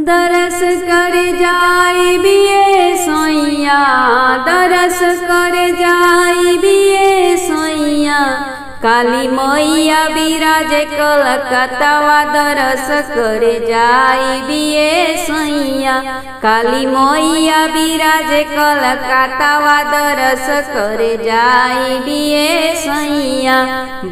दरस कर जाई बिये सोइया, दरस कर जाई बिये सोइया। काली मैया बिराजे कलकत्तावा, दरस कर जाई बिये सोइया। काली मैया बिराजे कलकत्तावा, दरस कर जाई बिये सोइया।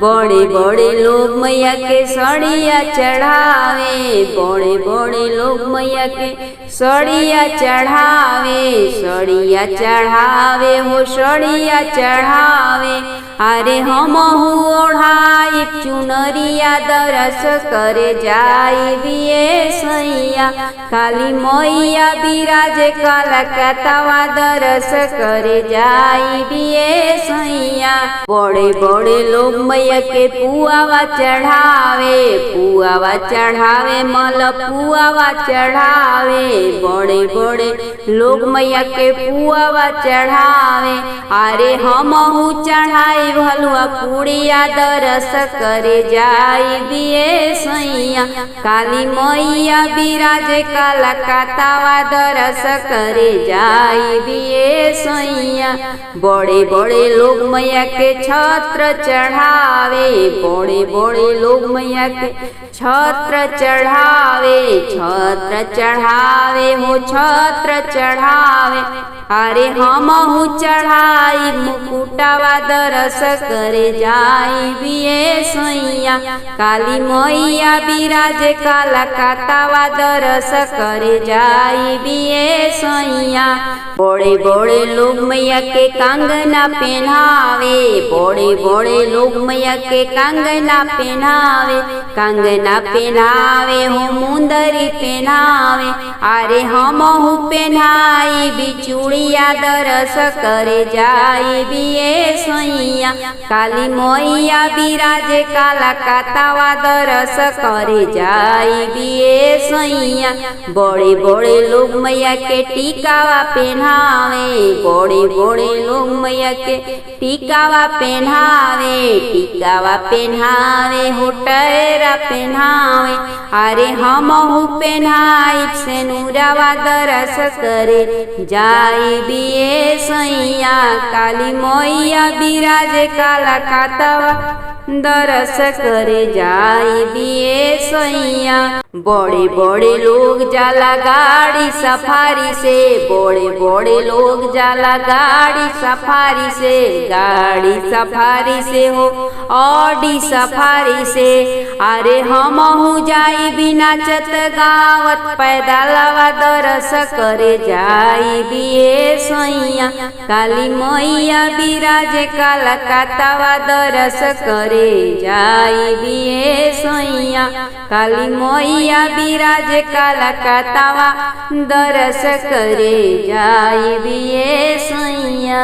बड़े बड़े लोग मैया के सड़िया चढ़ावे, बड़े बड़े लोग मैया के सड़िया चढ़ावे, सड़िया चढ़ावे हो सड़िया चढ़ावे। अरे हमहू ओढ़ाई चुनरिया, दरस कर जाई बिये सैया। काली मैया बिराजे कलकत्तावा, दरस कर जाई बिये सैया। बड़े बड़े लोग मैया के पुआवा चढ़ावे, पुआवा चढ़ावे मल पुआवा चढ़ावे। बड़े बड़े लोग मैया के पुआवा चढ़ावे। अरे हमहू चढ़ाई भलुआ पुड़िया, दरस कर जाई बिये सैया। काली मैया बिराजे कलकत्तावा, दरस कर जाई बिये सैया। बड़े बड़े लोग मैया के छत्र चढ़ावे, बड़े बड़े लोग मैया के छत्र चढ़ावे, छत्र चढ़ावे हो छत्र चढ़ावे। अरे हमहू चढ़ाई मुकुटावा, दरस कर जाई बिये सैया। काली मैया बिराजे कलकत्तावा, दरस कर जाई बिये सैया। बड़े बड़े लोग मैया के कंगना पहनावे, बड़े बड़े लोग मैया के कंगना पहनावे, कंगना पहनावे हो मुंदरी पहनावे। अरे हमहू पहनाई बिचूड़िया, दरस कर जाई बिये सैया। काली मैया बिराजे कलकत्तावा, दरस कर जाई बिये सैया। बड़े बड़े लोग मैया के टीकावा पहनावे, बड़े बड़े लोग मैया के टीकावा पहनावे, टीकावा पहनावे हो टैरा पहनावे। अरे हमहू पहनाई सेनुरावा, दरस कर जाई बिये सैया। काली मैया बिराजे कलकत्तावा, दरस कर जाई बिये सैया। बड़े बड़े लोग जाला गाड़ी सफारी से, बड़े बड़े लोग जाला गाड़ी सफारी से, गाड़ी सफारी से हो ऑडी सफारी से। अरे हमहू जाई बिना चत गावत पैदलवा, दरस कर जाई बिये सैया। काली मैया बिराजे कलकत्तावा, दरस कर जाई बिये सैया। काली मैया बिराजे कलकत्तावा, दरस कर जाई बिये सैया।